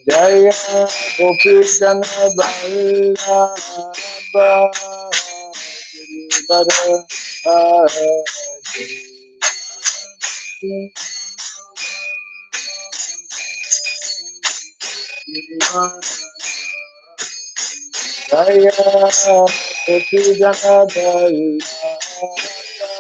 Jaya Gopi Jana Vallabha Sridham Jaya Gopi Jana Jaya Gopi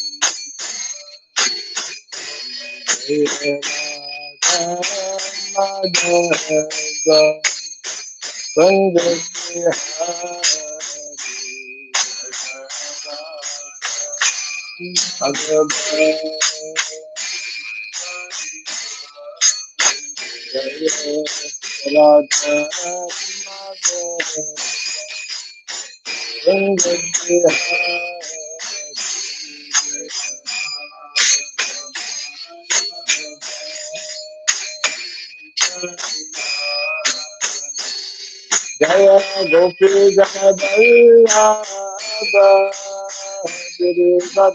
Jana Vallabha Sridham Jaya Gopi Jana Vallabha Sridham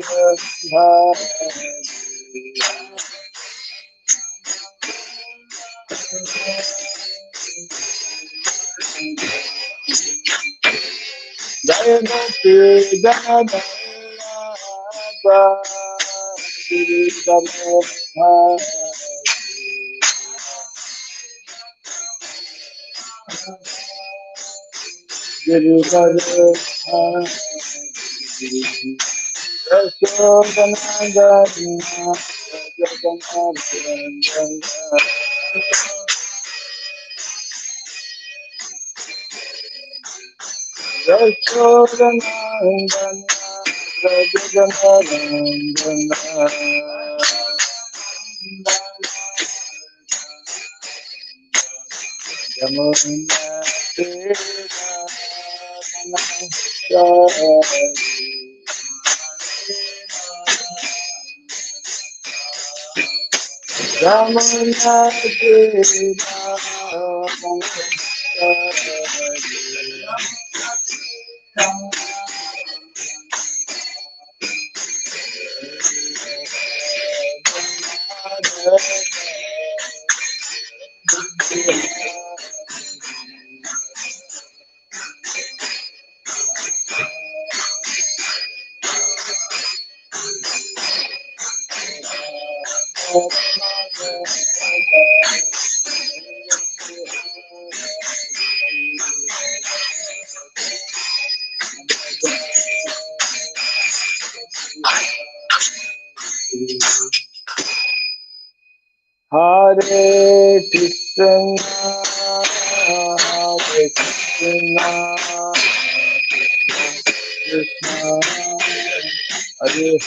Hare Krishna, Hare Krishna, Krishna, Hare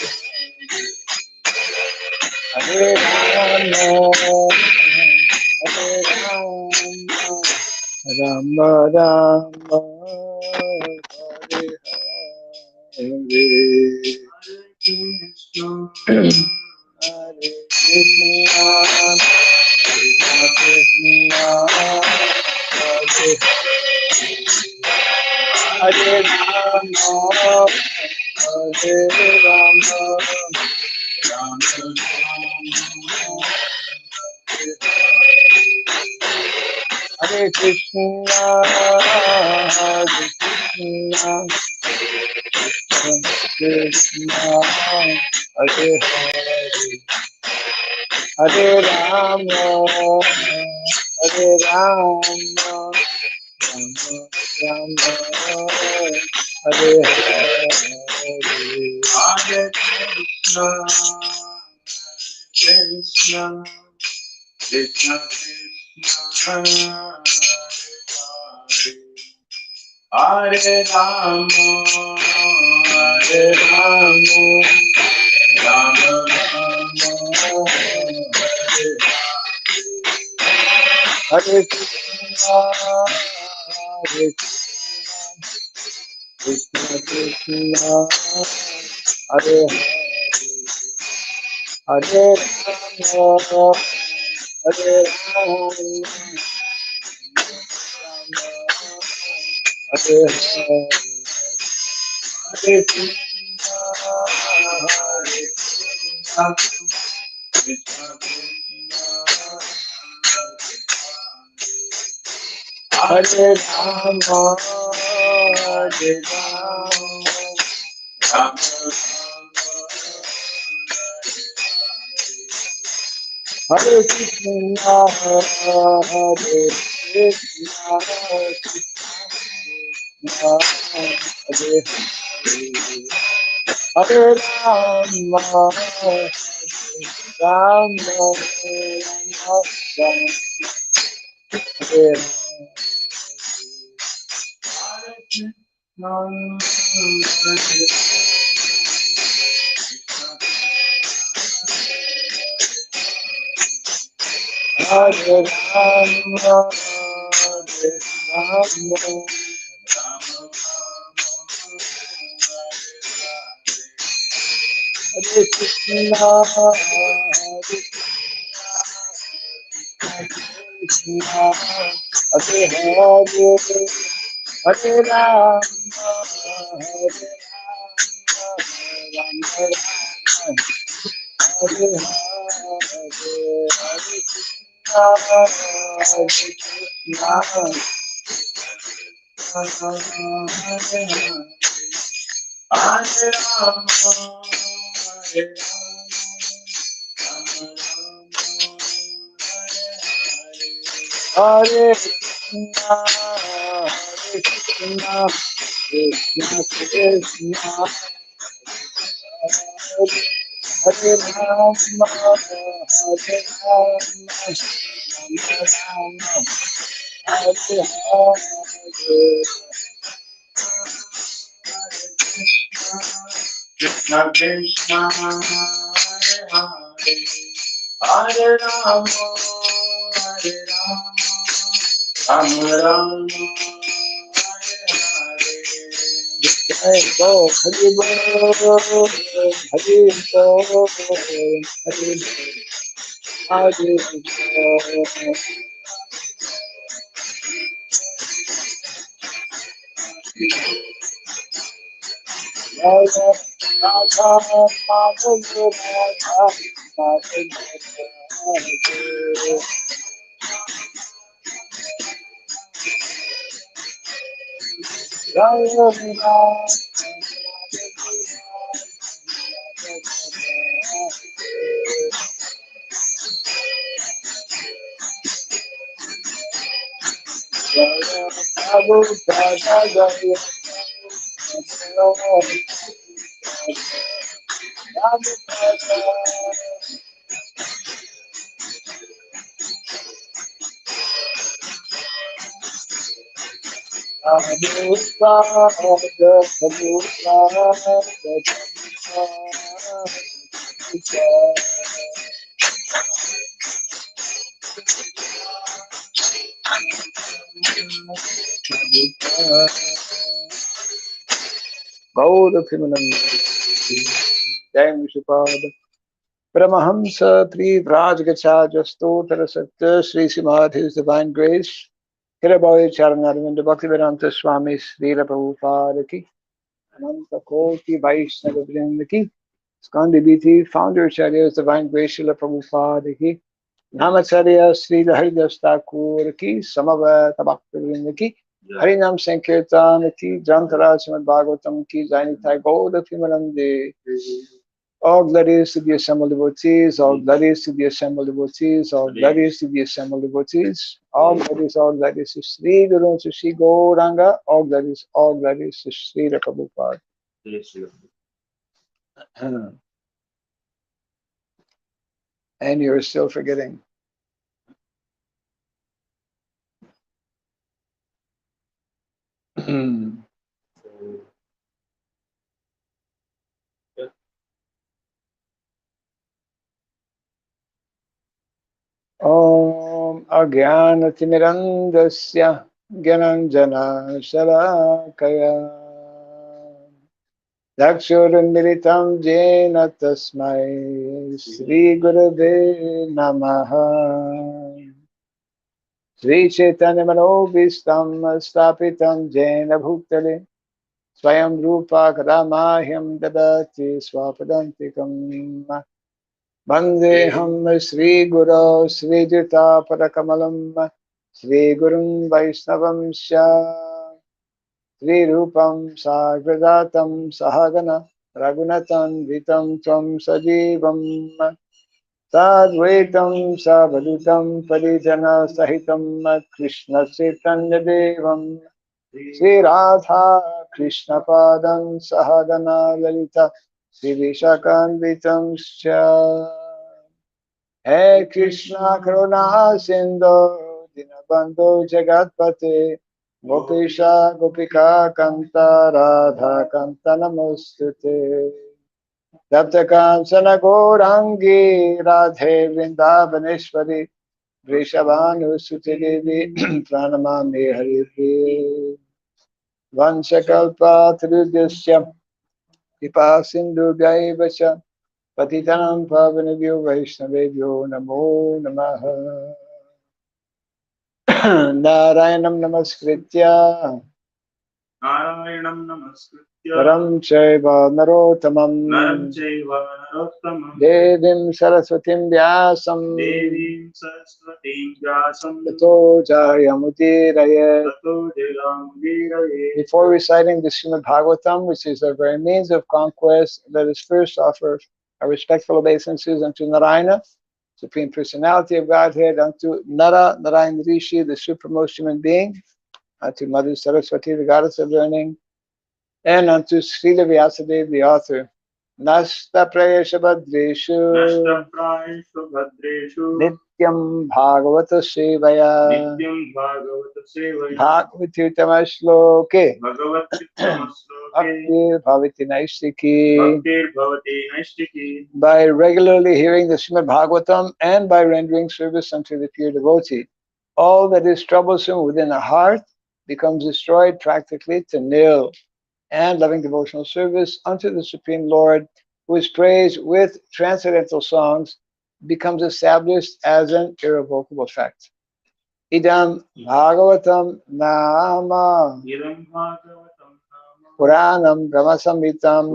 Hare Rama, Hare Rama, Rama Rama, Hare Hare, Hare Krishna, Krishna Krishna, Hare Rama, Hare Rama, Rama Rama, Hare Krishna, Hare Krishna, Krishna, Hare Hare, Hare Rama, Hare Rama, Rama Rama, Hare Hare, Hare Krishna, Krishna, Krishna Krishna, Hare Hare, Hare Rama, Hare Rama, Rama Rama, Hare Hare Krishna, Hare Krishna, Krishna Krishna, Hare Hare, Hare Rama, Hare Rama, Hare Hare, Hare Krishna, Hare Krishna, Krishna Krishna, Hare Rama, Hare Rama, Rama Rama, Hare Krishna, Hare Krishna, Krishna Hare Hare, Hare Rama, Hare Rama, Rama Hare Hare Rama, Hare Rama, Hare Krishna, Hare Krishna, Hare Hare, Hare Rama, Hare Rama, Hare Krishna Krishna, Hare Hare, Hare Rama, Hare Rama, Rama Rama, Hare Hare. Jai Bo, Hare Bo, Hare Bo, Hare Hare Bo. Radha, Radha, Madhava, Radha, Madhava, Radha, Gaur Premanand, Jai Mishapad. Paramahamsa Pri Vrajgacha Stotra Satya Sri Srimad His Divine Grace Hirabai Charanaravinda Bhaktivedanta Swami Srila Prabhupada Ki Ananta Koti Vaishnava Vrinda Ki Skandi Biti Founder Acharyas Divine Grace Srila Prabhupada Ki Namacharya Srila Haridas Thakur Ki Samavata Bhaktivedanta Ki Harinam Sankirtan Ki Jantara Srimad Bhagavatam Ki Zainitai Gauda Pimarande. All glories to the assembled devotees, all glories to the assembled devotees, all glories to the assembled devotees, all glories to Sri Guru, to Sri Gauranga, all glories to Sri Prabhupada. And you're still forgetting. Om Agyanatimirandasya Gyananjana Shalakaya Dakshurunmilitam Jena Tasmai Sri Gurave Namaha Sri Chaitanya Manobhistam Stapitam Jena Bhutale Swayam Rupa Kadamahyam Dadati Swapadantikam Vandeham Sri Guru Sri Jita Parakamalam Sri Gurun Vaishnavam Sya Sri Rupam Sagradatam Sahagana Raghunatan Vitam Tvam Sajivam Sadvaitam Savadutam Parijana Sahitam Krishna Chaitanya Devam Sri Radha Krishna Padam Sahagana Lalita Sri Vishakanvitam Sya He Krishna Karuna Sindhu Dinabandhu Jagatpate Gopesha Gopika Kanta Radha Kanta Namostute Tapta Kansana Gourangi Radhe Vrindavaneshwari Vrishabhanu Suti Devi Pranamami Haripriye Vanchakalpa Trudyasyam Kripa Sindhu Gaivacha Patitanam Pavanabhyo Vaishnavebhyo Namo Namaha Narayanam Namaskritya Narayanam Namaskritya Param Chaiva Narottamam Devim Saraswatim Vyasam Tato Jayamudiraya. Before reciting the Srimad Bhagavatam, which is our very means of conquest, let us first offer our respectful obeisances unto Narayana, Supreme Personality of Godhead, unto Nara, Narayana Rishi, the supremmost human being, unto Mother Saraswati, the goddess of learning, and unto Srila Vyasadeva, the author. Nasta Prayesha Bhadreshu Nityam Bhagavata Sevaya Bhagavatyutama Shloke Bhaktir Bhavati Naistiki. By regularly hearing the Srimad Bhagavatam and by rendering service unto the pure devotee, all that is troublesome within the heart becomes destroyed practically to nil, and loving devotional service unto the Supreme Lord, who is praised with transcendental songs, becomes established as an irrevocable fact. Idam Bhagavatam Nama Puranam Brahmasamhitam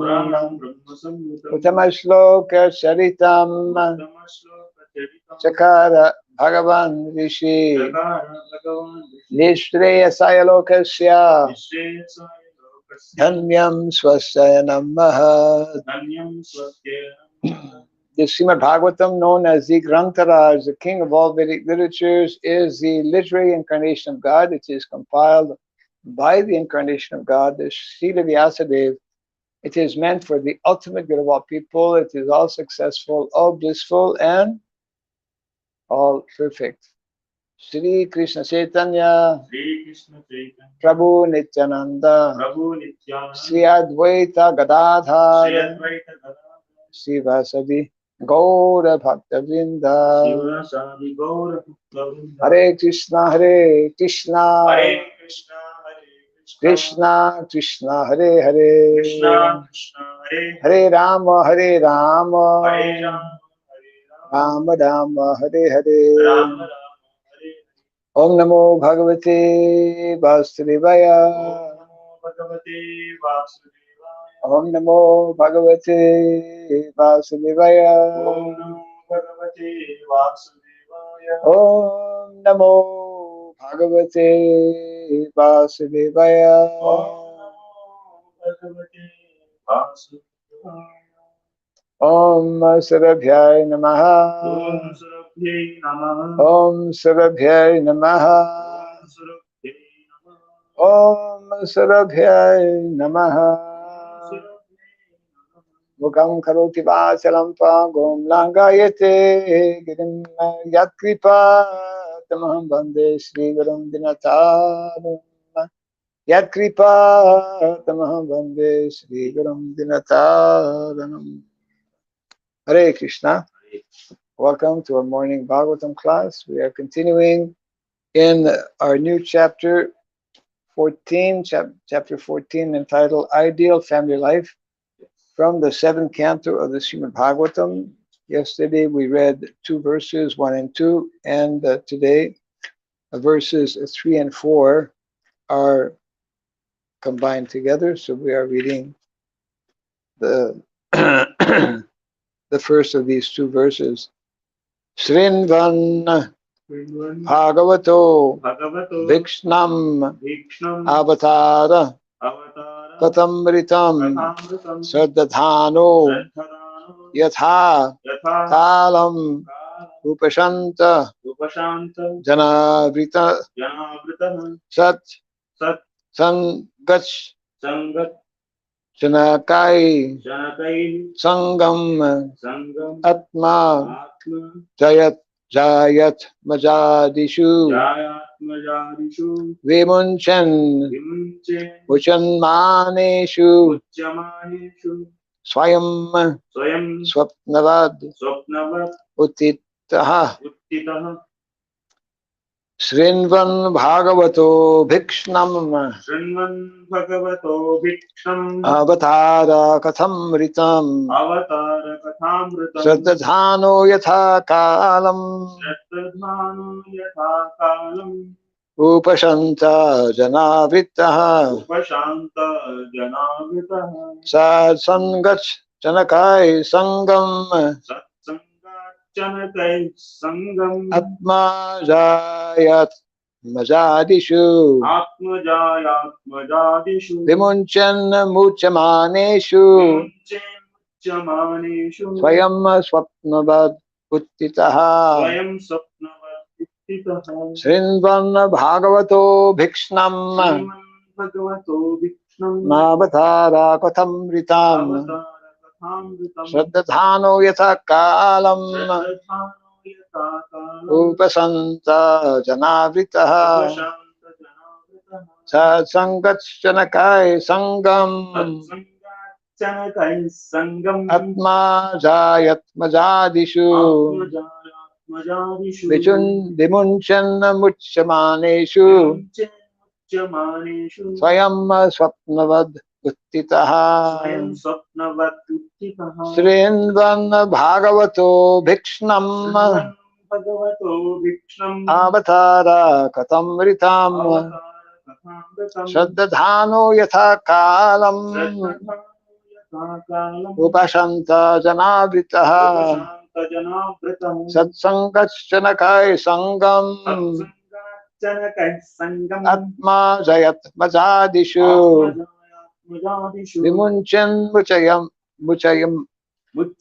Uttama Charitam Chakara Bhagavan Rishi Nishreyasaya Lokasya Dhanyam Swasayanam Mahat. The Srimad Bhagavatam, known as the Grantaraj, the king of all Vedic literatures, is the literary incarnation of God. It is compiled by the incarnation of God, the Srila Vyasadeva. It is meant for the ultimate good of all people. It is all successful, all blissful, and all perfect. Sri Krishna Chaitanya, Prabhu Nityananda, Sri Advaita Gadadhar, Sri Vasadi Gaura Bhakta Vrinda. Hare Krishna, Hare Krishna, Krishna Krishna, Hare Hare, Hare Rama, Hare Rama, Ram Ram Hare Hare. Ram Ram Hare Om Namo Bhagavate Vasudevaya. Bhagavate Vasudevaya. Om Namo Bhagavate Vasudevaya. Om Namo Bhagavate Vasudevaya. Om Namo Bhagavate Vasudevaya. Om Namo Bhagavate Vasudevaya. Om Sarabhyay Namaha. Om Surabhyay Namaha. Om Sarabhyay Namaha. Om Surabhyay Namaha. Om Sarabhyay Namaha. Surabhyay Namaha. Mukam karoti vachalam pangom langayate girim yatkripa tamaham bande Shri Gurum Dinataram. Yatkripa tamaham bande Shri Gurum Dinataram. Hare Krishna. Welcome to our morning Bhagavatam class. We are continuing in our new chapter 14, chapter 14, entitled Ideal Family Life, from the 7th canto of the Srimad Bhagavatam. Yesterday we read 2 verses, 1 and 2, and today verses 3 and 4 are combined together. So we are reading the the first of these 2 verses. Srinvan Bhagavato Vikshnam Avatara Katamritam Sardadhano Yatha Kalam Upashanta Janavrita Sat Sangach Janakai Sangam Atma Jayat Majadishu Vimunchan Muchanmaneshu Swayam Swapnavad Uttitaha Srinvan Bhagavato Bhikshnam Avatara Kathamritam Sardadhano Yatha Kalam Upashanta Janavrittaha Sad Sangach Janakai Sangam Atma Jayat Majadishu Vimunchan Muchamaneshu Swayam Swapnavad Uttitaha Srinvan Bhagavato Bhikshnam Mavatara Kathamritam Sradhano Yatha Kalam Upasanta Janavritaha Satsangachanakai Sangam Atma Jayat Majadishu Vimunchan Muchamaneshu Swayam Swapnavad Uttitaha Srinvan Bhagavato Bhikshnam Avatara Katamritam Shraddhano Yatha Kalam Upashanta Janavritaha Satsangachanakai Sangam Atma Jayat Majadishu Vimunchan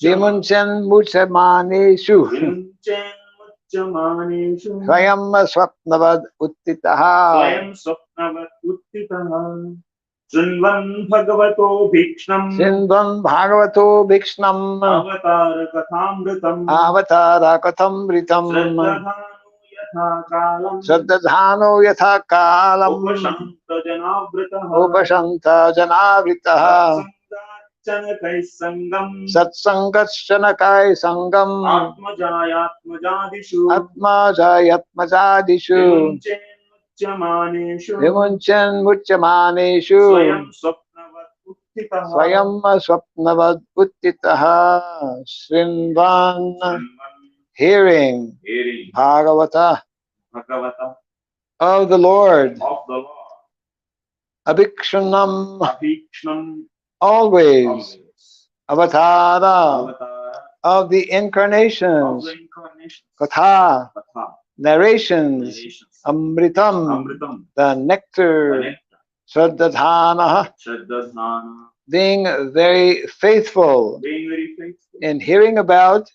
Vimunchan Muchamaneshu Swayam Swapnavad Uttitaha Srinvan Bhagavato Bhikshnam Avatara Kathamritam Sardadhano Yatha Kalam Upashanta Janavritaha Satsangachanakai Sangam Atma Jayat Majadishu Vimunchan Muchamaneshu Swayam Swapnavad Uttitaha Srinvan hearing hearing Bhagavata Bhagavata of the Lord, of the Lord, Abhikshanam, Abhikshnam always, always, Avatara, Avatara of the of incarnations, the incarnations, Katha, Katha, narrations, narrations, Amritam, Amritam, the the nectar, nectar, Shraddhadhana, Shraddhadhana, being very faithful being very faithful in hearing about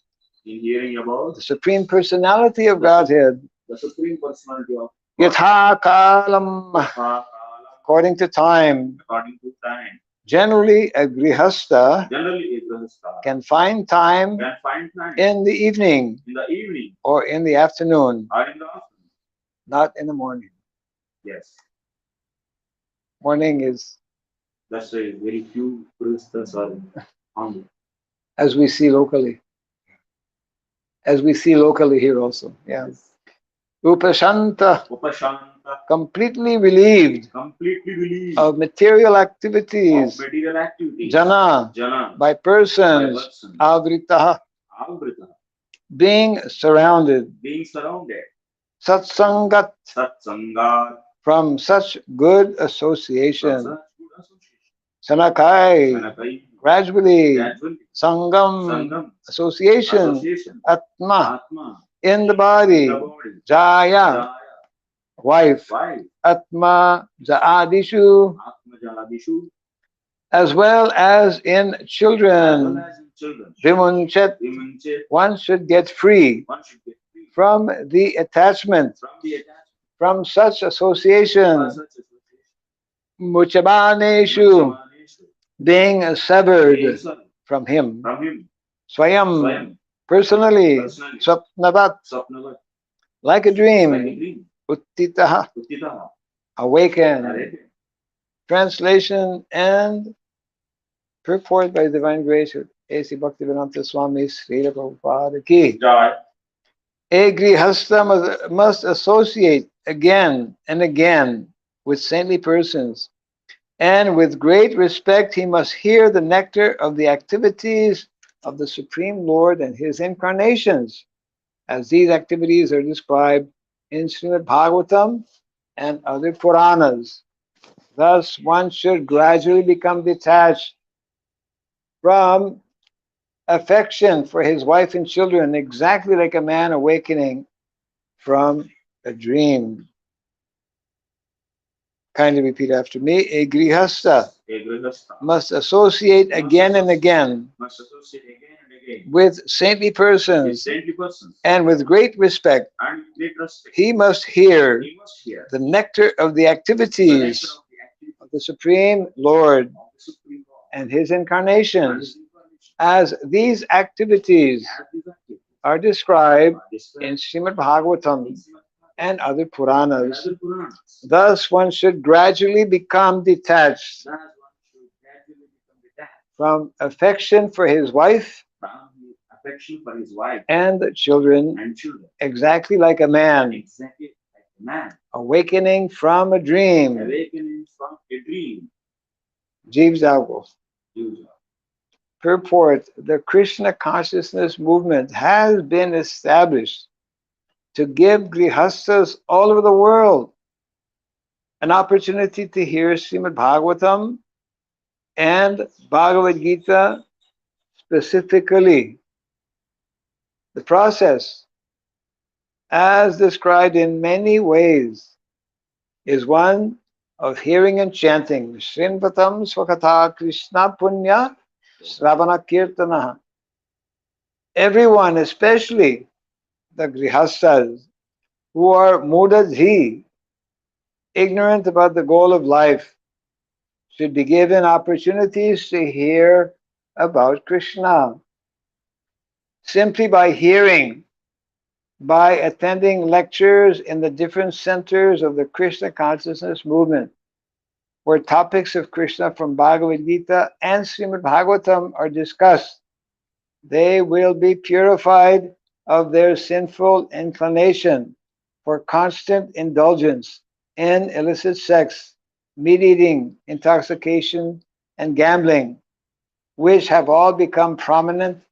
in hearing about the Supreme Personality of the, su- Godhead, the Supreme Personality of God, Yatha Kalam, Yatha Kalam, according to time. according to time. Generally, a grihastha Generally, a grahastha can find time can find time in the evening in the evening or in the afternoon, or in the afternoon. not in the morning. Yes, Morning is, that's why very few grahasthas are on. as we see locally, here also. Yeah. Yes. Upashanta, Upashanta, completely relieved completely relieved of material of activities, material activities. jana, Jana, by by persons, person, avritaha, Avrita, being surrounded, being surrounded. satsangat, Satsanga, from such good from association, such good association. sanakai, Sanakai, gradually, gradually, sangam, Sangam, association, association, atma, Atma, in the in body, the body, jaya, Jaya, wife, wife, atma, jaadishu, Atma Jaladishu, as well as in as well children, as in children. vimunchet, Vimanche, one should get free one should get free from the attachment, from the attachment from such by association, such association. muchabaneshu, Muchamaneshu, being severed being severed from him, from him, swayam, Swayam, personally, personally, swapnavat, Sapnavat, like a like a dream, dream, uttitaha, Uttitaha, awakened. narrated. Translation and purport by Divine Grace of A.C. Bhaktivedanta Swami Sridham Prabhupada ki. Joy, A grihastha must associate again and again with saintly persons, and with great respect he must hear the nectar of the activities of the Supreme Lord and his incarnations, as these activities are described in Srimad Bhagavatam and other Puranas. Thus, one should gradually become detached from affection for his wife and children, exactly like a man awakening from a dream. Kindly repeat after me. A grihastha a grihastha, must associate again and again must associate again and again with saintly with persons, saintly persons, and with great respect and with great respect. he must hear He must hear the nectar of the the nectar activities of the activity of the Supreme Lord of the Supreme Lord and his and incarnations, His incarnation. as these activities As these activities are described are in described Srimad in Bhagavatam Srimad and other and Puranas. other Puranas. Thus, one should gradually become detached Thus, one should gradually become detached from affection for his wife from his affection for his wife and the children, and children, exactly like a man exactly like a man awakening from a dream. awakening from a dream. Jeev Zagos. User. Purport: the Krishna consciousness movement has been established to give grihasthas all over the world an opportunity to hear Srimad Bhagavatam and Bhagavad Gita specifically. The process, as described in many ways, is one of hearing and chanting Srinvatam Swakatha Krishna Punya Sravana Kirtana. Everyone, especially the grihasthas, who are mudadhi, ignorant about the goal of life, should be given opportunities to hear about Krishna. Simply by hearing, by attending lectures in the different centers of the Krishna consciousness movement, where topics of Krishna from Bhagavad Gita and Srimad Bhagavatam are discussed, they will be purified of their sinful inclination for constant indulgence in illicit sex, meat eating, intoxication, and gambling, which have all become prominent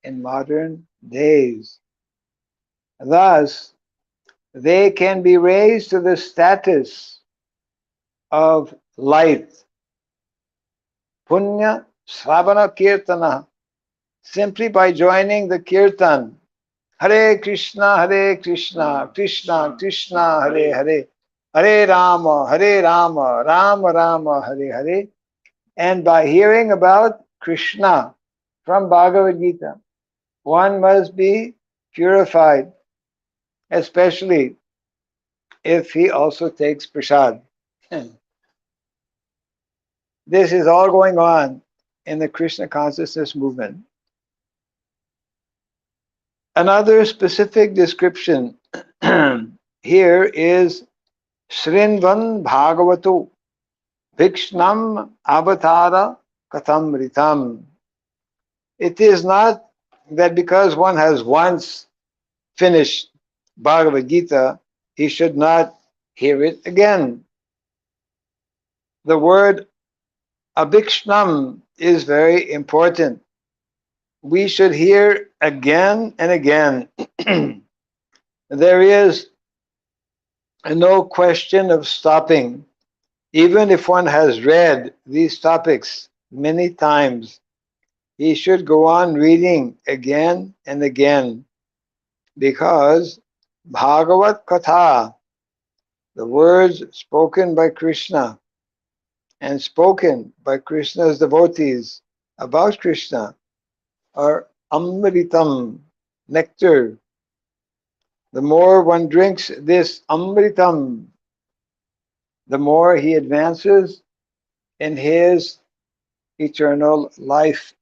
in modern days. Thus, they can be raised to the status of light. Punya Sravana Kirtana, simply by joining the Kirtan. Hare Krishna, Krishna Krishna, Hare Hare, Hare Rama, Rama Rama, Hare Hare, and by hearing about Krishna from Bhagavad Gita, one must be purified, especially if he also takes prasad. This is all going on in the Krishna consciousness movement. Another specific description here is Srinvan Bhagavato Vikshnam Avatara Katham Ritam. It is not that because one has once finished Bhagavad Gita, he should not hear it again. The word Avikshnam is very important. We should hear again and again. There is no question of stopping. Even if one has read these topics many times, he should go on reading again and again, because Bhagavat Katha, the words spoken by Krishna and spoken by Krishna's devotees about Krishna, are Amritam, nectar. The more one drinks this Amritam, the more he advances in his eternal life.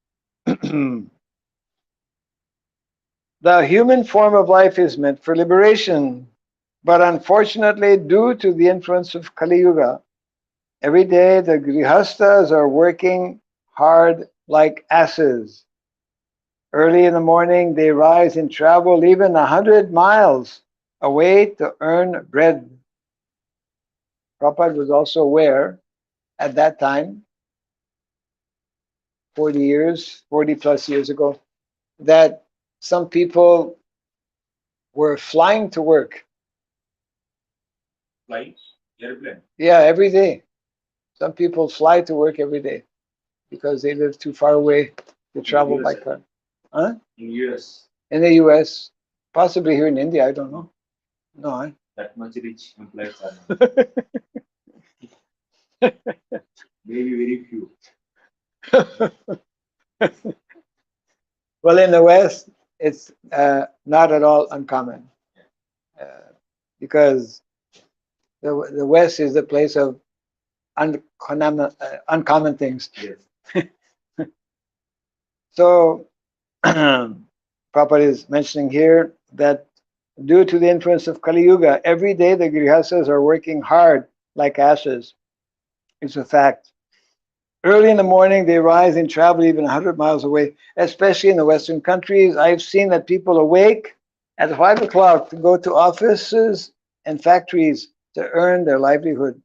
The human form of life is meant for liberation, but unfortunately, due to the influence of Kali Yuga, every day the grihastas are working hard like asses. Early in the morning, they rise and travel even 100 miles away to earn bread. Prabhupada was also aware at that time, 40 plus years ago, that some people were flying to work. Flight? Airplane? Yeah, every day. Some people fly to work every day because they live too far away to travel by car. Huh? In US. In the US, possibly here in India, I don't know. No, That much rich employees are maybe very few. Well, in the West, it's not at all uncommon, because the West is the place of uncommon things. Yes. So, Prabhupada is mentioning here that due to the influence of Kali Yuga, every day the grihastas are working hard like asses. It's a fact. Early in the morning, they rise and travel even 100 miles away, especially in the Western countries. I've seen that people awake at 5 o'clock to go to offices and factories to earn their livelihood.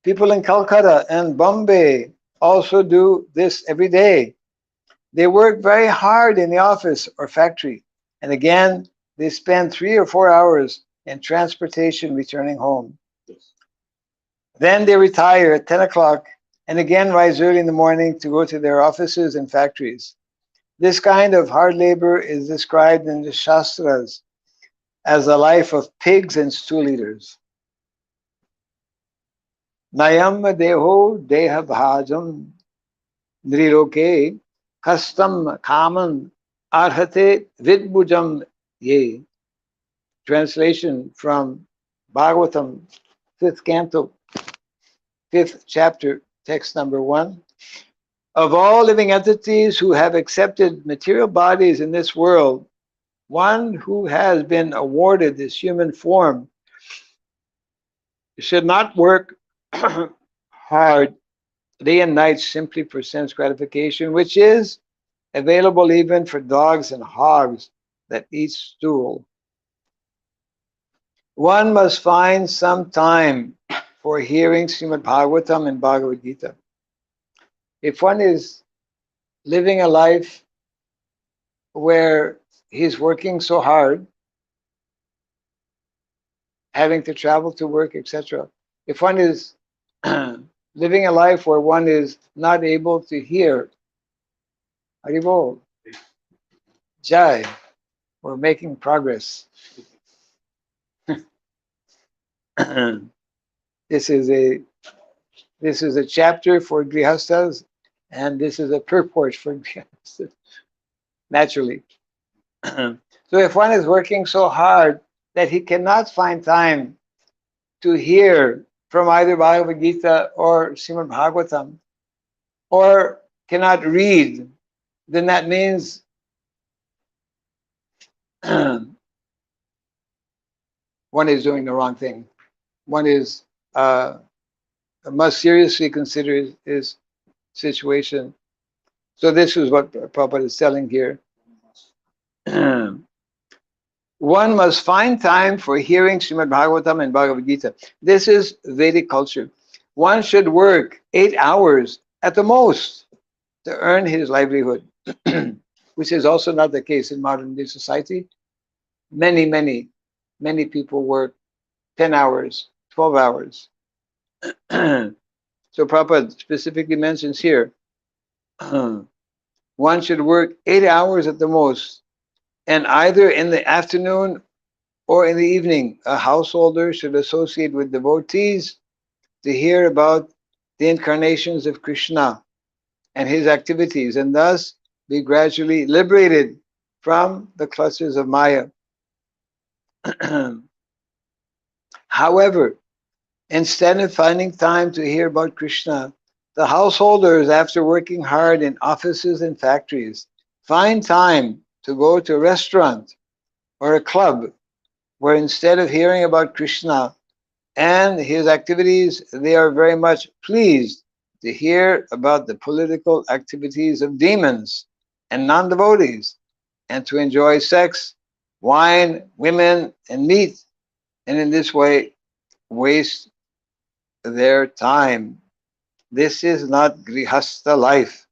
People in Calcutta and Bombay also do this every day. They work very hard in the office or factory, and again, they spend 3 or 4 hours in transportation returning home. Yes. Then they retire at 10 o'clock and again rise early in the morning to go to their offices and factories. This kind of hard labor is described in the Shastras as the life of pigs and stool eaters. Nayam deho deha bhajam nriloke kastam kaman arhate vidbujam ye. Translation from Bhagavatam, 5th canto, 5th chapter, text number 1. Of all living entities who have accepted material bodies in this world, one who has been awarded this human form should not work hard day and night simply for sense gratification, which is available even for dogs and hogs that eat stool. One must find some time for hearing Srimad Bhagavatam and Bhagavad Gita. If one is living a life where he's working so hard having to travel to work, etc. If one is living a life where one is not able to hear Haribol, Jai, we're making progress. This is a chapter for grihastas, and this is a purport for grihastas, naturally. So if one is working so hard that he cannot find time to hear from either Bhagavad Gita or Srimad Bhagavatam, or cannot read, then that means one is doing the wrong thing. One is must seriously consider his situation. So this is what Prabhupada is telling here. One must find time for hearing Srimad Bhagavatam and Bhagavad Gita. This is Vedic culture. One should work 8 hours at the most to earn his livelihood, which is also not the case in modern day society. Many people work 10 hours, 12 hours. So Prabhupada specifically mentions here, one should work 8 hours at the most, and either in the afternoon or in the evening, a householder should associate with devotees to hear about the incarnations of Krishna and his activities, and thus be gradually liberated from the clutches of Maya. However, instead of finding time to hear about Krishna, the householders, after working hard in offices and factories, find time to go to a restaurant or a club where instead of hearing about Krishna and his activities, they are very much pleased to hear about the political activities of demons and non-devotees, and to enjoy sex, wine, women, and meat, and in this way waste their time. This is not grihastha life,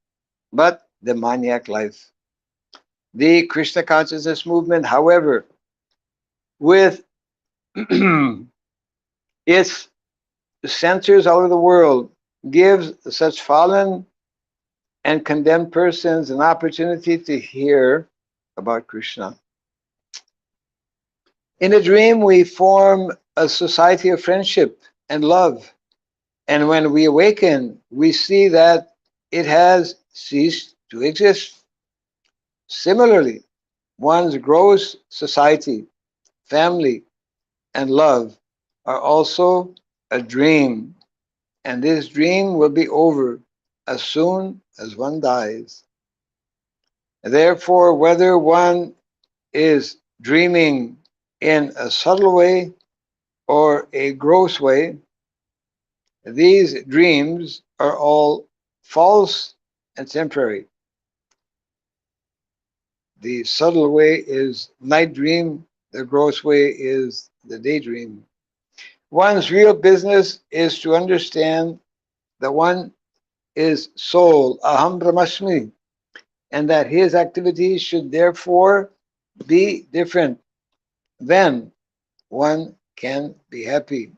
but the maniac life. The Krishna consciousness movement, however, with its centers all over the world, gives such fallen and condemned persons an opportunity to hear about Krishna. In a dream, we form a society of friendship and love. And when we awaken, we see that it has ceased to exist. Similarly, one's gross society, family, and love are also a dream. And this dream will be over as soon as one dies. Therefore, whether one is dreaming in a subtle way or a gross way, these dreams are all false and temporary. The subtle way is night dream, the gross way is the daydream. One's real business is to understand that one is soul, aham brahmasmi, and that his activities should therefore be different. Then one can be happy.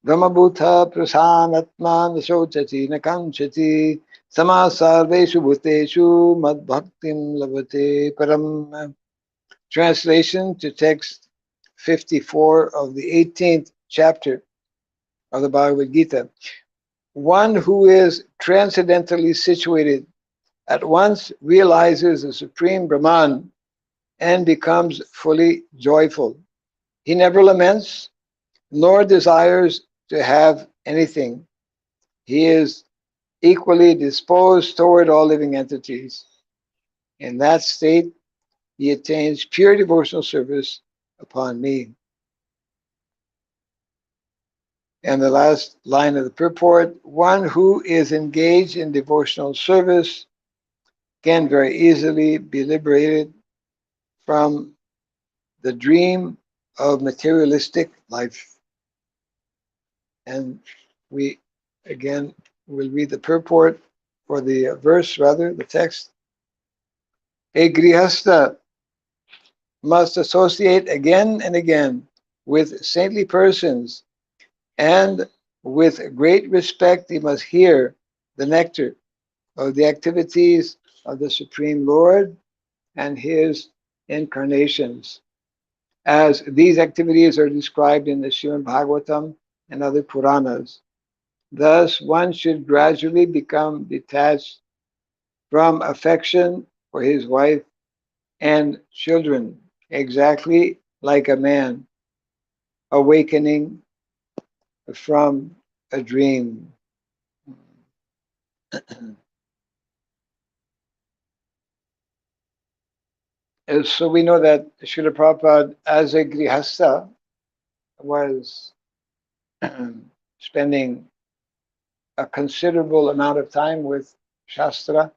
Brahmabhuta prasanatma nasochati nakanchati sama sarveshu bhuteshu mad bhaktim lavate param. Translation to text 54 of the 18th chapter of the Bhagavad Gita. One who is transcendentally situated at once realizes the Supreme Brahman and becomes fully joyful. He never laments nor desires to have anything. He is equally disposed toward all living entities. In that state, he attains pure devotional service upon me. And the last line of the purport, one who is engaged in devotional service can very easily be liberated from the dream of materialistic life. And we again will read the purport, or the verse rather, the text. A grihastha must associate again and again with saintly persons, and with great respect he must hear the nectar of the activities of the Supreme Lord and his incarnations, as these activities are described in the Srimad Bhagavatam and other Puranas. Thus, one should gradually become detached from affection for his wife and children, exactly like a man awakening from a dream. So we know that Srila Prabhupada, as a grihastha, was spending a considerable amount of time with Shastra,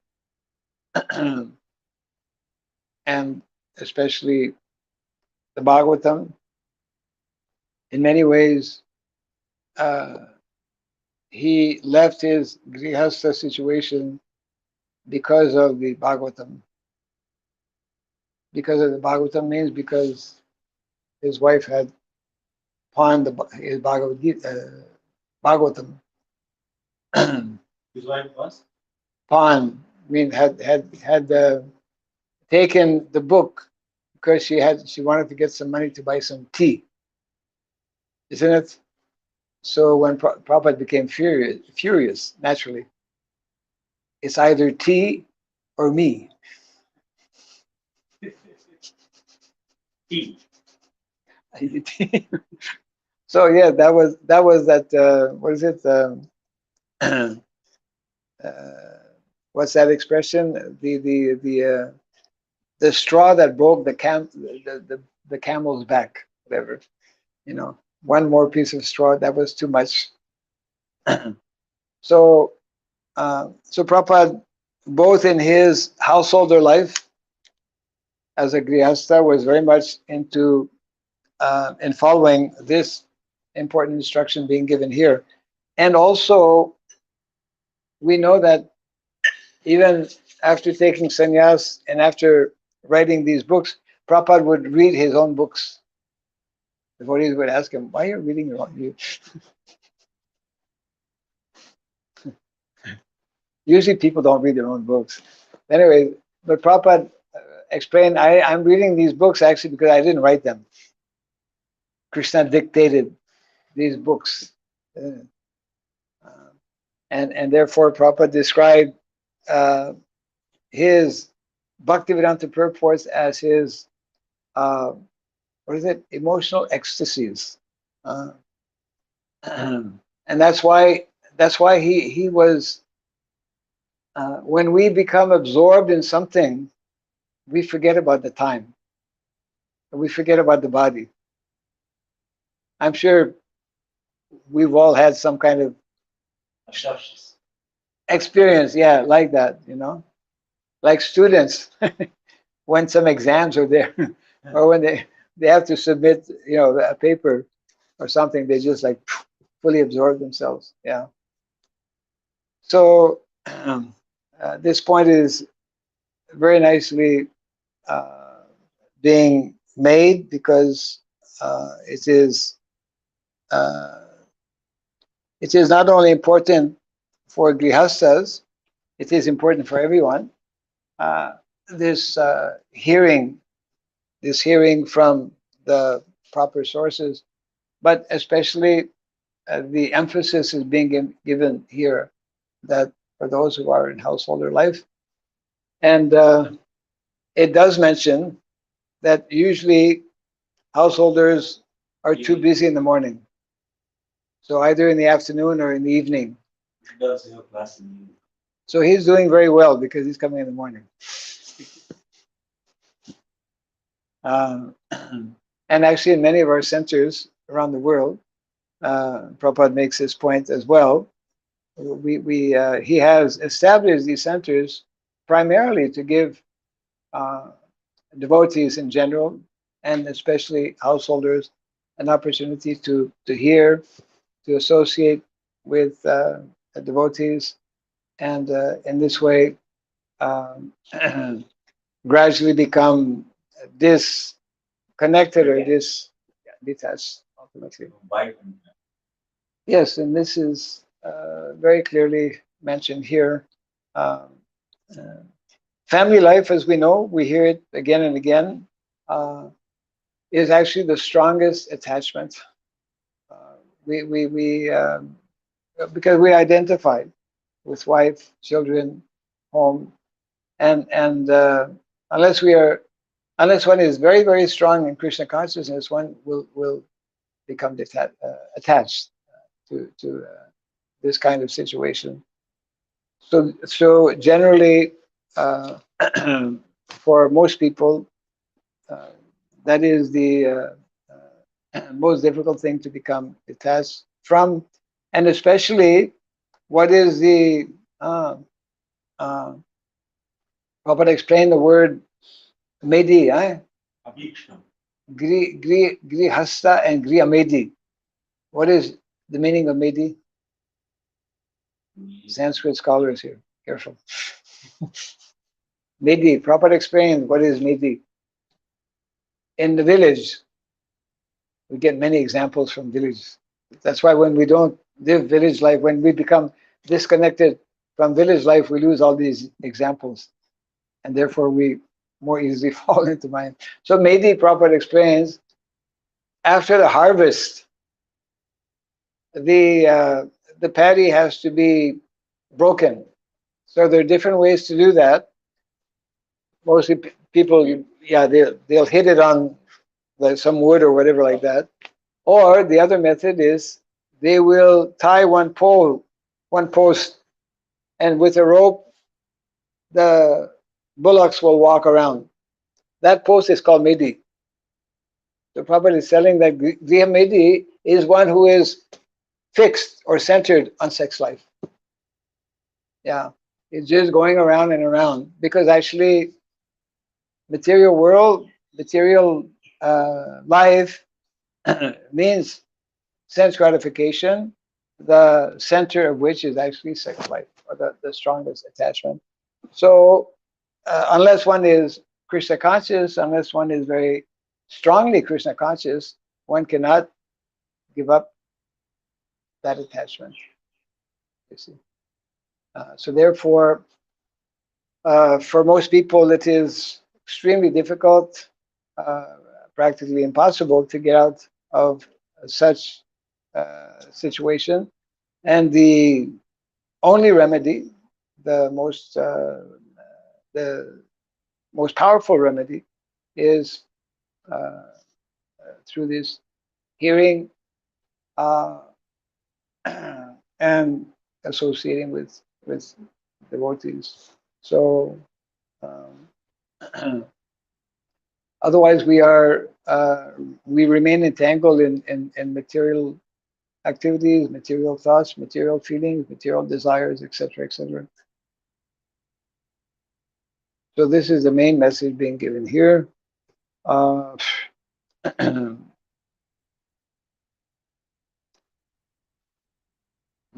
and especially the Bhagavatam. In many ways, uh, he left his grihastha situation because of the Bhagavatam. Because of the Bhagavatam means because his wife had pawned his Bhagavatam. His wife was? Pawn, I mean, had taken the book because she wanted to get some money to buy some tea, isn't it? So when Prabhupada became furious, naturally, it's either tea or me. Tea. So yeah, that what is it? Uh, what's that expression? The straw that broke the camel's back, whatever. One more piece of straw, that was too much. So so Prabhupada, both in his householder life as a grihastha, was very much into in following this important instruction being given here. And also, we know that even after taking sannyas and after writing these books, Prabhupada would read his own books. The devotees would ask him, "Why are you reading your own?" Usually people don't read their own books. Anyway, but Prabhupada explained, I'm reading these books actually because I didn't write them. Krishna dictated these books. Uh, and therefore Prabhupada described uh, his Bhaktivedanta purports as his, what is it, emotional ecstasies. Uh, and that's why he was, when we become absorbed in something, we forget about the time. We forget about the body. I'm sure we've all had some kind of experience, yeah, like that, like students when some exams are there, or when they have to submit, a paper or something, they just like fully absorb themselves. Yeah. So this point is very nicely being made because uh, it is not only important for grihastas, it is important for everyone. Uh, this hearing from the proper sources, but especially the emphasis is being given here that for those who are in householder life. And it does mention that usually householders are too busy in the morning. So either in the afternoon or in the evening. He does have class in the evening. So he's doing very well because he's coming in the morning. And actually in many of our centers around the world, Prabhupada makes this point as well. He has established these centers primarily to give devotees in general, and especially householders, an opportunity to hear, to associate with devotees, and in this way um, gradually become disconnected or detached ultimately. Yes, and this is very clearly mentioned here. Um, uh, family life, as we know, we hear it again and again, is actually the strongest attachment. We because we identify with wife, children, home, and unless one is very very strong in Krishna consciousness, one will become attached to this kind of situation. So generally, uh, for most people, uh, that is the most difficult thing to become detached from, and especially what is the uh, Prabhupada explained the word medi, grihasta and griyamedi. What is the meaning of medi? Sanskrit scholars here, careful. Medi, Prabhupada explained what is medi. In the village, we get many examples from villages. That's why when we don't live village life, when we become disconnected from village life, we lose all these examples, and therefore we more easily fall into mind. So Medi Prabhupada explains, after the harvest, the paddy has to be broken. So there are different ways to do that. Mostly people, yeah, they'll hit it on some wood or whatever like that. Or the other method is they will tie one post, and with a rope, the bullocks will walk around. That post is called Medi. The Prabhupada is telling that Griha Medi is one who is fixed or centered on sex life. Yeah, it's just going around and around, because actually material world, material life means sense gratification, the center of which is actually sex life, or the strongest attachment. So unless one is Krishna conscious, unless one is very strongly Krishna conscious, one cannot give up that attachment. You see. So therefore, for most people, it is extremely difficult, uh, practically impossible to get out of such situation. And the only remedy, the most the most powerful remedy, is through this hearing and associating with devotees. So otherwise, we remain entangled in material activities, material thoughts, material feelings, material desires, etc., etc. So this is the main message being given here.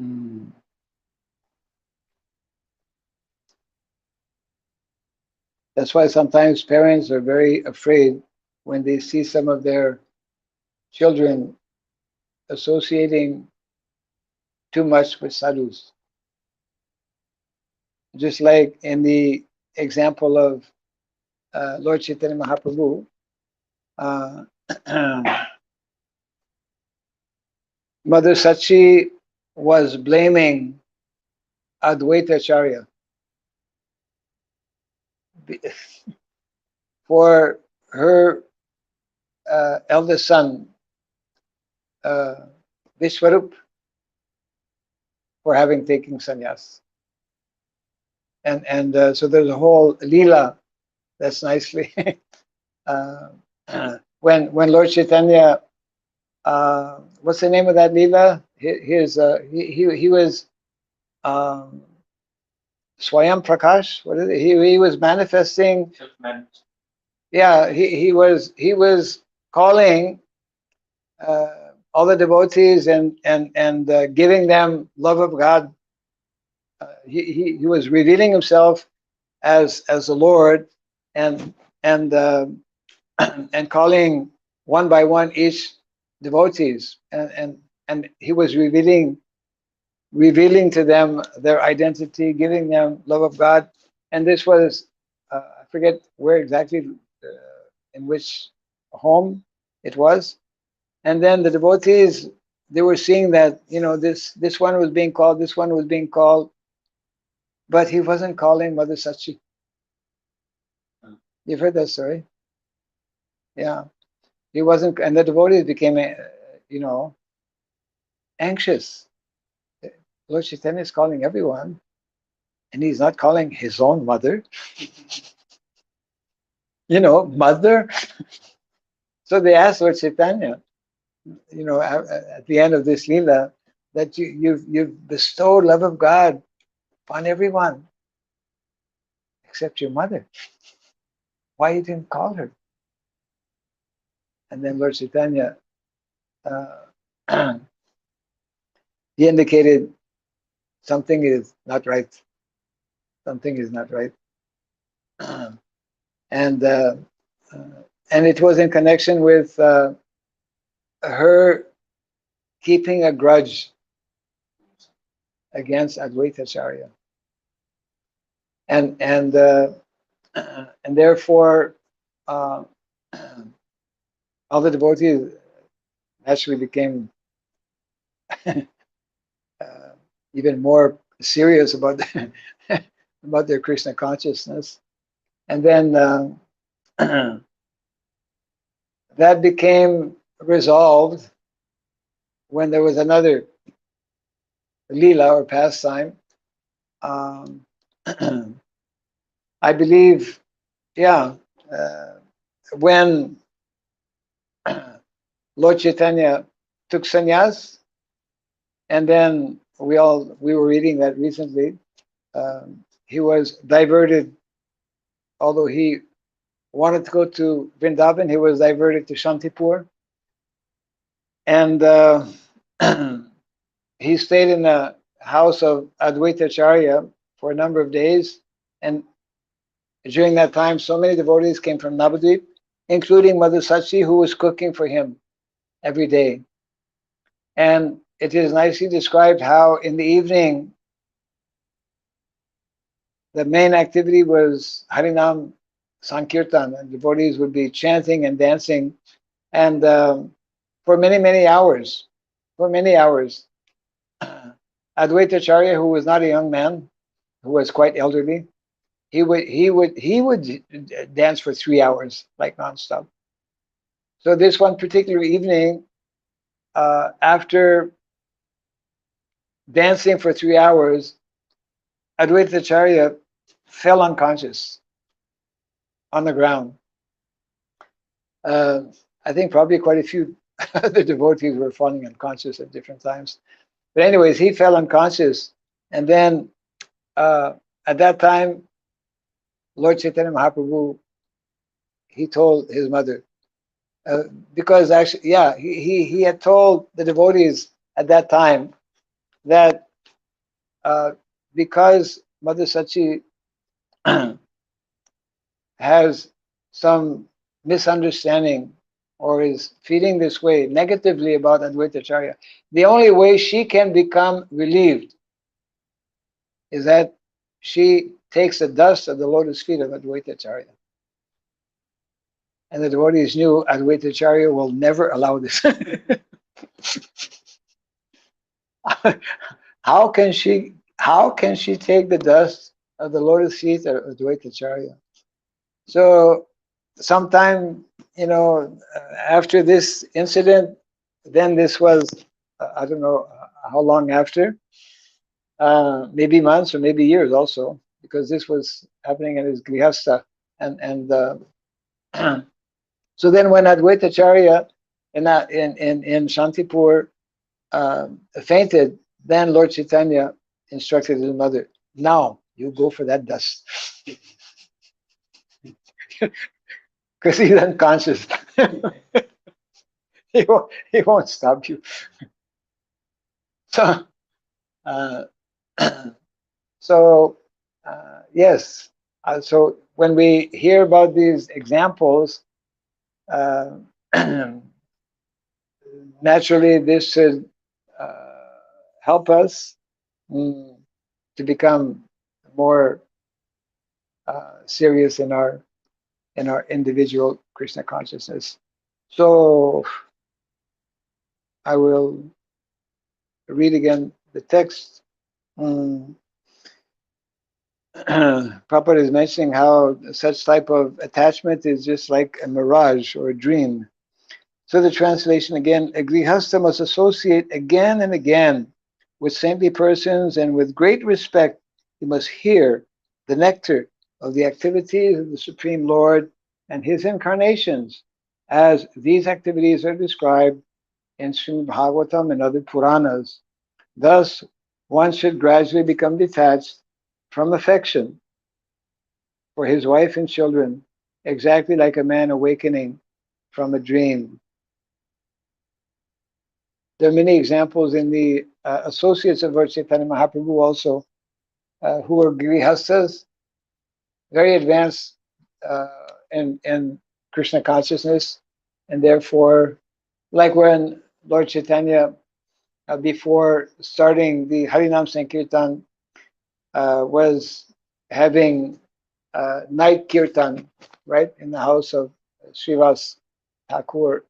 Mm. That's why sometimes parents are very afraid when they see some of their children associating too much with sadhus. Just like in the example of Lord Chaitanya Mahaprabhu, uh, Mother Sachi was blaming Advaita Acharya for her eldest son, uh, Vishwarup, for having taken sannyas. And so there's a whole lila that's nicely uh, when Lord Chaitanya, what's the name of that lila? He was Swayam Prakash. What is it? He was manifesting. Yeah, he was calling all the devotees and giving them love of God. He was revealing himself as the Lord, and and and calling one by one each devotees, and he was revealing to them their identity, giving them love of God. And this was, I forget where exactly, in which home it was. And then the devotees, they were seeing that, this one was being called, this one was being called, but he wasn't calling Mother Sachi. You've heard that story? Yeah. He wasn't, and the devotees became, anxious. Lord Chaitanya is calling everyone, and he's not calling his own mother. Mother. So they asked Lord Chaitanya, at the end of this lila, that you've bestowed love of God upon everyone except your mother. Why you didn't call her? And then Lord Chaitanya, he indicated something is not right. Something is not right. and it was in connection with her keeping a grudge against Advaitacharya, and therefore all the devotees naturally became even more serious about about their Krishna consciousness, and then that became resolved when there was another lila or pastime. I believe, yeah, when Lord Chaitanya took sannyas, and then we were reading that recently. He was diverted, although he wanted to go to Vrindavan, he was diverted to Shantipur, and he stayed in the house of Advaitacharya for a number of days, and during that time, so many devotees came from Navadvip, including Mother Sachi, who was cooking for him every day. And it is nicely described how in the evening, the main activity was Harinam Sankirtan, and devotees would be chanting and dancing, and for many, many hours, Advaitacharya, who was not a young man, who was quite elderly, he would dance for 3 hours, like nonstop. So this one particular evening, after dancing for 3 hours, Advaitacharya fell unconscious on the ground. I think probably quite a few other devotees were falling unconscious at different times. But anyways, he fell unconscious. And then at that time, Lord Chaitanya Mahaprabhu, he told his mother, because actually, yeah, he had told the devotees at that time that because Mother Sachi has some misunderstanding or is feeling this way negatively about Advaitacharya, the only way she can become relieved is that she takes the dust of the lotus feet of Advaitacharya. And the devotees knew Advaitacharya will never allow this. How can she take the dust of the lotus feet of Advaitacharya? So sometime, after this incident, then this was, I don't know how long after, maybe months or maybe years also, because this was happening in his grihastha. And so then when Advaitacharya in Shantipur fainted, then Lord Chaitanya instructed his mother, now you go for that dust. Because he's unconscious. he won't stop you. So, yes. So when we hear about these examples, naturally, this should help us to become more serious in our individual Krishna consciousness. So I will read again the text. Prabhupada is mentioning how such type of attachment is just like a mirage or a dream. So the translation again, a grihastha must associate again and again with saintly persons, and with great respect he must hear the nectar of the activities of the Supreme Lord and his incarnations, as these activities are described in Srimad Bhagavatam and other Puranas. Thus, one should gradually become detached from affection for his wife and children, exactly like a man awakening from a dream. There are many examples in the associates of Lord Chaitanya Mahaprabhu also, who were grihasthas, very advanced in Krishna consciousness, and therefore, like when Lord Chaitanya, before starting the Harinam Sankirtan, was having night kirtan, right, in the house of Srivas Thakur.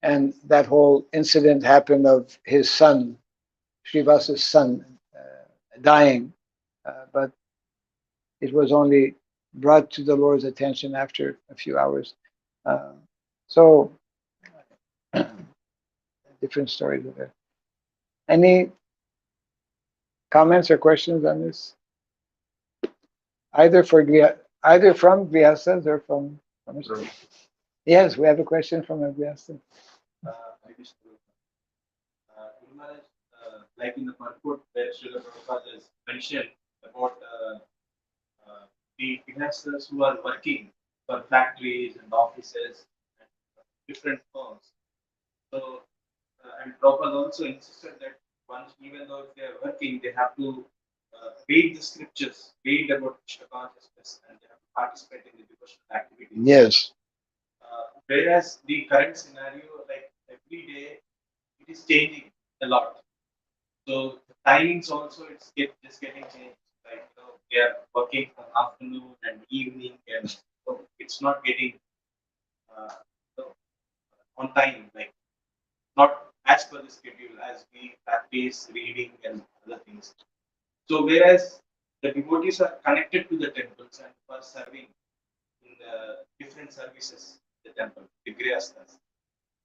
And that whole incident happened of his son, Srivas's son, dying. But it was only brought to the Lord's attention after a few hours. So, different stories of it. Any comments or questions on this? Either from Grihasthas or from Yes, we have a question from a Grihastha. I wish to, like in the purport where Srila Prabhupada has mentioned about the investors who are working for factories and offices and different firms. So, and Prabhupada also insisted that once, even though if they are working, they have to read the scriptures, read about Krishna consciousness, and they have to participate in the devotional activities. Yes. Whereas the current scenario, like every day, it is changing a lot. So the timings also just getting changed. Like they are working from afternoon and evening, and so it's not getting uh, on time. Like not as per the schedule as we practice reading and other things. So whereas the devotees are connected to the temples and for serving in the different services in the temple, the grihasthas.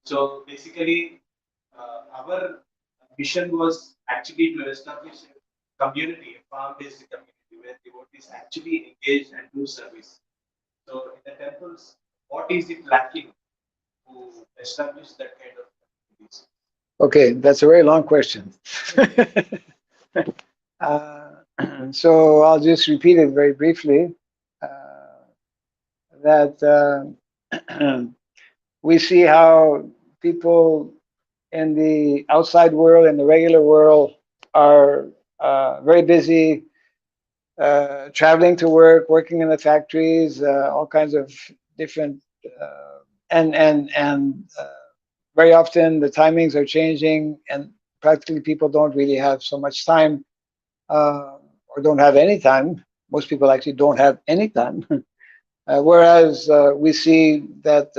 So basically, our mission was actually to establish a community, a farm-based community where devotees actually engage and do service. So in the temples, what is it lacking to establish that kind of communities? Okay, that's a very long question. So I'll just repeat it very briefly. That we see how people in the outside world and the regular world are very busy traveling to work, working in the factories, all kinds of different, and very often the timings are changing, and practically people don't really have so much time, or don't have any time. Most people actually don't have any time. Whereas we see that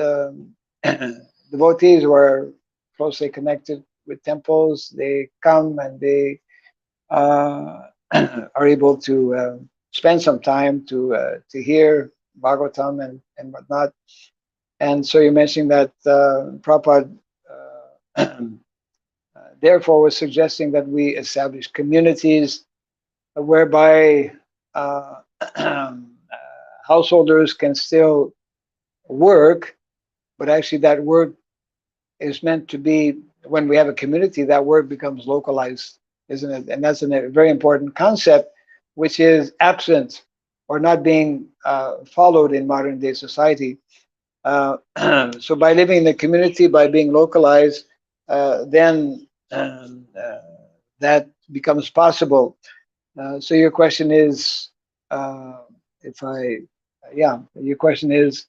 devotees who are closely connected with temples, they come and they are able to spend some time to hear Bhagavatam and whatnot. And so you're mentioning that Prabhupada therefore was suggesting that we establish communities whereby householders can still work, but actually that work is meant to be, when we have a community, that work becomes localized, isn't it? And that's a very important concept, which is absent or not being followed in modern day society. So by living in the community, by being localized, then that becomes possible. So your question is, if I, yeah, your question is,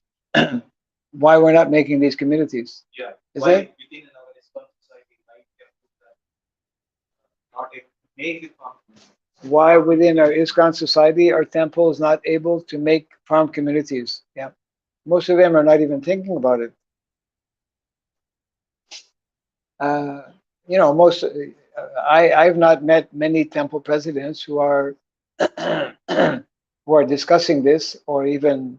why we're not making these communities. Yeah. Is Why it? within our response society, why we are not able to make it farm community? Why within our ISKCON society are temples not able to make farm communities? Yeah. Most of them are not even thinking about it. You know, I've not met many temple presidents who are who are discussing this or even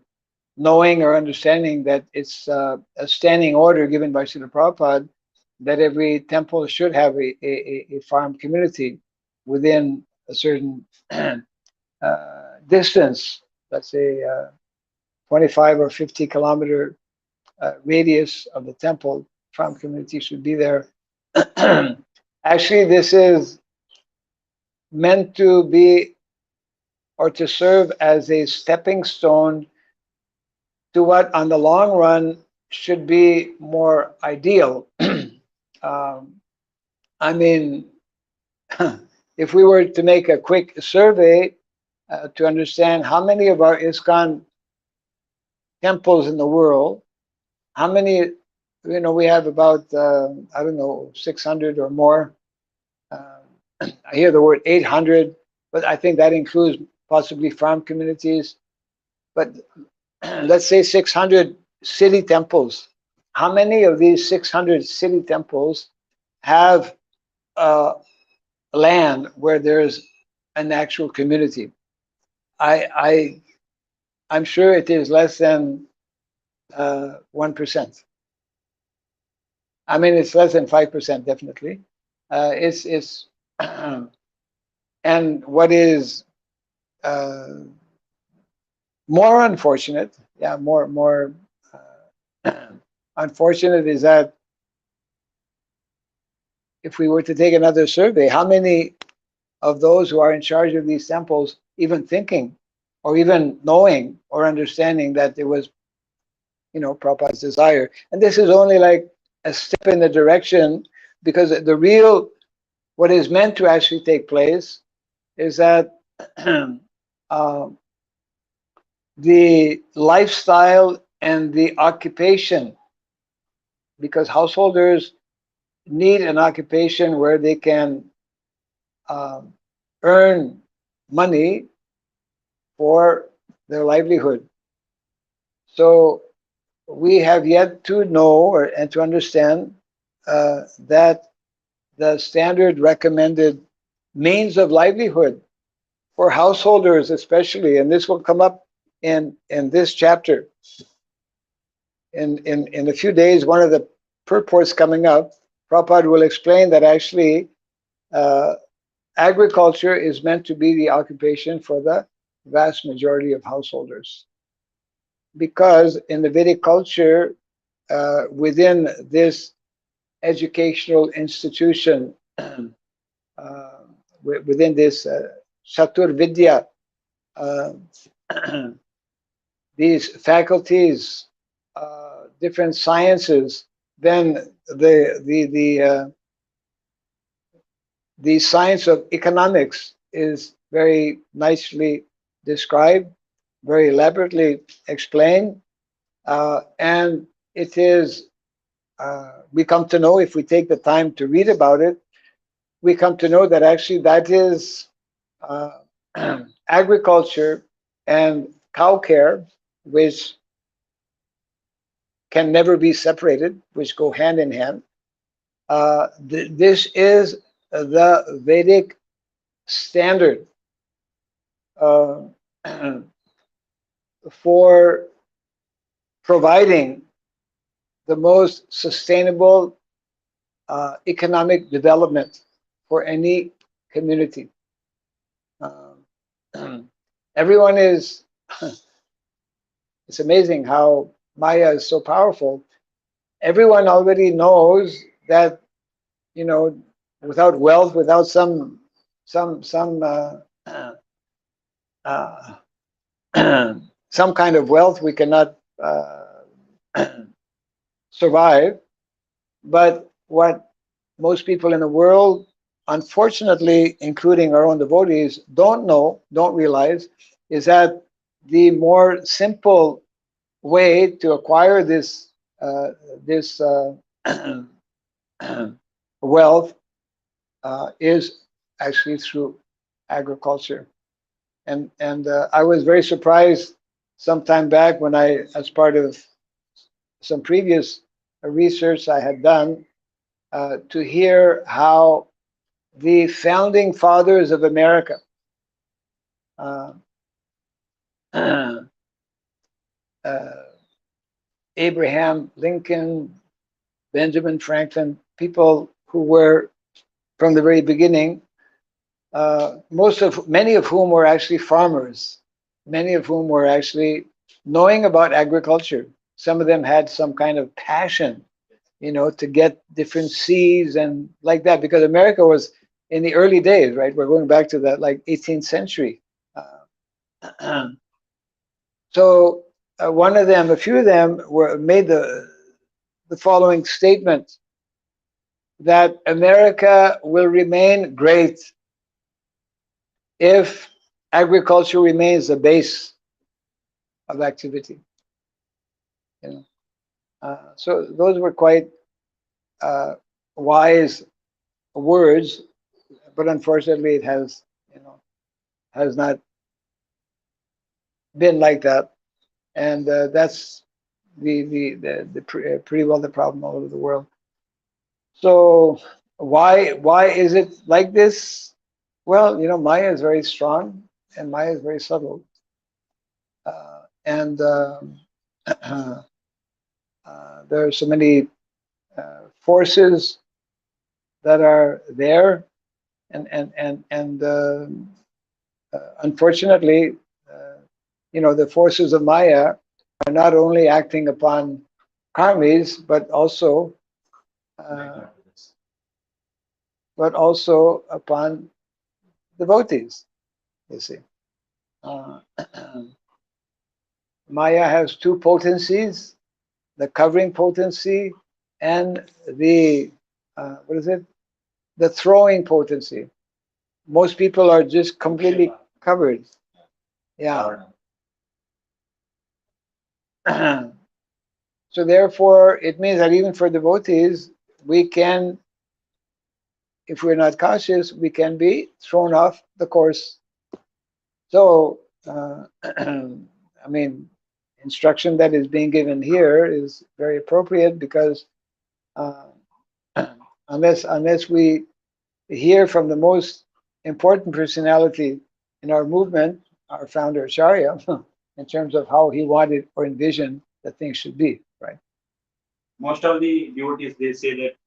knowing or understanding that it's a standing order given by Srila Prabhupada that every temple should have a farm community within a certain distance, let's say 25 or 50 kilometer radius of the temple, farm community should be there. Actually, this is meant to be or to serve as a stepping stone to what on the long run should be more ideal. I mean, if we were to make a quick survey to understand how many of our ISKCON temples in the world, how many, you know, we have about, I don't know, 600 or more. I hear the word 800, but I think that includes possibly farm communities. But let's say 600 city temples. How many of these 600 city temples have land where there's an actual community? I'm sure it is less than 1%. I mean, it's less than 5%, definitely. It's and what is uh, more unfortunate, yeah, more unfortunate is that if we were to take another survey, how many of those who are in charge of these temples even thinking or even knowing or understanding that it was, you know, Prabhupada's desire? And this is only like a step in the direction, because the real, what is meant to actually take place is that the lifestyle and the occupation, because householders need an occupation where they can um, earn money for their livelihood. So we have yet to know and to understand that the standard recommended means of livelihood for householders especially, and this will come up in this chapter. In a few days, one of the purports coming up, Prabhupada will explain that actually uh, agriculture is meant to be the occupation for the vast majority of householders. Because in the Vedic culture, within this educational institution, within this Chatur Vidya, uh, these faculties, different sciences, then the science of economics is very nicely described, very elaborately explained, and it is, we come to know, if we take the time to read about it, we come to know that actually that is uh, agriculture and cow care, which can never be separated, which go hand in hand. This is the Vedic standard uh, for providing the most sustainable economic development for any community. Everyone is, it's amazing how Maya is so powerful. Everyone already knows that, you know, without wealth, without some uh, some kind of wealth, we cannot survive. But what most people in the world, unfortunately, including our own devotees, don't know, don't realize, is that the more simple way to acquire this wealth is actually through agriculture. And I was very surprised some time back when I, as part of some previous research I had done, to hear how the founding fathers of America, uh, Abraham Lincoln, Benjamin Franklin, people who were from the very beginning, many of whom were actually farmers, many of whom were actually knowing about agriculture. Some of them had some kind of passion, to get different seeds and like that, because America was in the early days, right? We're going back to that like 18th century. So one of them, a few of them made the following statement, that America will remain great if agriculture remains the base of activity. So those were quite wise words, but unfortunately, it has not been like that, and that's pretty well the problem all over the world. So why is it like this? Well, Maya is very strong and Maya is very subtle, and there are so many forces that are there, and unfortunately, the forces of Maya are not only acting upon karmis, but also upon devotees. You see, Maya has two potencies: the covering potency and the the throwing potency. Most people are just completely covered. Yeah. So therefore, it means that even for devotees, we can, if we're not cautious, we can be thrown off the course. So, I mean, instruction that is being given here is very appropriate, because unless we hear from the most important personality in our movement, our founder Acharya, in terms of how he wanted or envisioned that things should be, right? Most of the devotees, they say that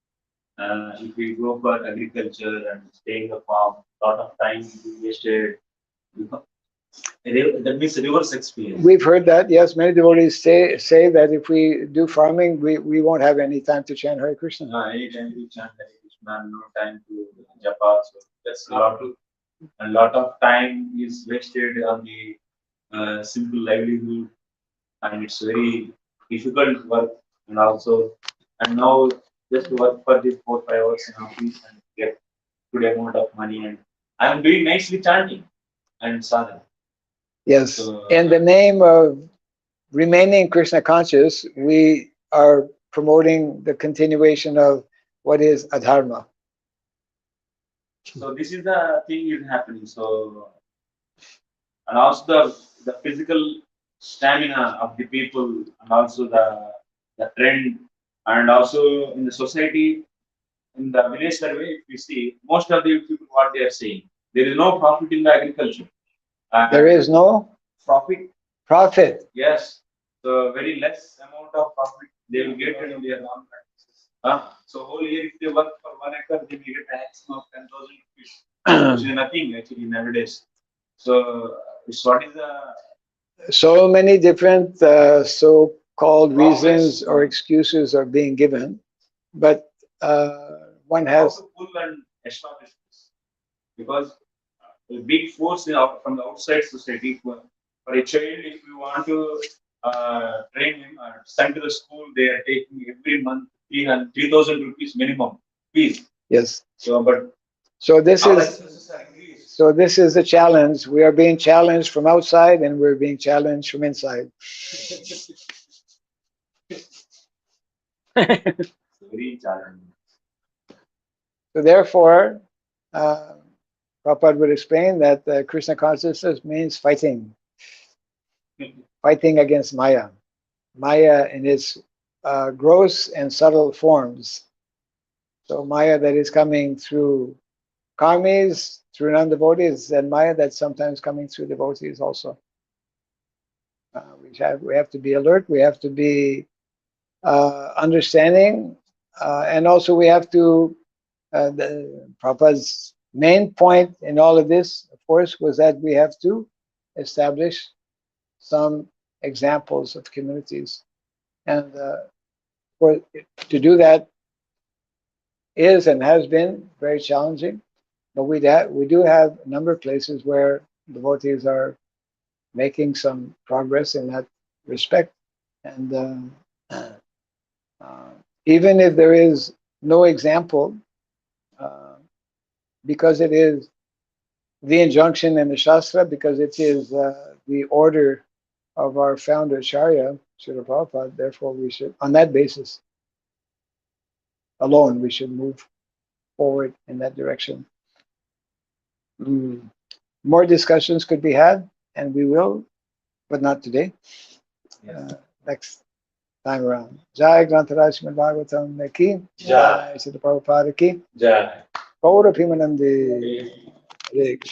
if we go for agriculture and stay in the farm, a lot of time will be wasted. That means reverse experience. We've heard that, yes. Many devotees say that if we do farming, we won't have any time to chant Hare Krishna. Any time to chant Hare Krishna, no time to japa. So that's a lot of time is wasted on the simple livelihood, and it's very difficult work. And now just work for these 4-5 hours in office and get good amount of money, and I'm doing nicely chanting and sadhana. Yes. So, in the name of remaining Krishna conscious, we are promoting the continuation of what is adharma. So this is the thing is happening. So, and also the physical stamina of the people, and also the trend, and also in the society, in the village survey, if you see, most of the people, what they are saying, there is no profit in the agriculture. There is no profit. Profit. Yes. So very less amount of profit they will get in their non-practices. So whole year, if they work for 1 acre, they will get a maximum of 10,000 rupees, which is nothing actually nowadays. So what is the? So many different so-called reasons or excuses are being given, but one has to pull and establish this, because a big force from the outside society for a child, if you want to train him or send to the school, they are taking every month 3,000 rupees minimum fees. Yes. So this is the challenge. We are being challenged from outside, and we're being challenged from inside. Very challenging. So therefore, Prabhupada would explain that Krishna consciousness means fighting against Maya. Maya in its gross and subtle forms. So Maya that is coming through karmis, through non-devotees, and Maya that's sometimes coming through devotees also. We have to be alert, we have to be understanding, and also we have to, the Prabhupada's main point in all of this, of course, was that we have to establish some examples of communities. And to do that is and has been very challenging, but we do have a number of places where devotees are making some progress in that respect. And even if there is no example, because it is the injunction in the Shastra, because it is the order of our founder Acharya, Srila Prabhupada, therefore we should, on that basis alone, we should move forward in that direction. More discussions could be had, and we will, but not today. Yes. Next time around. Jai Grantaraj Srimad Bhagavatam ki. Jai. Srila Prabhupada ki. Jai. Gaura Pimanandi. Hare Krishna.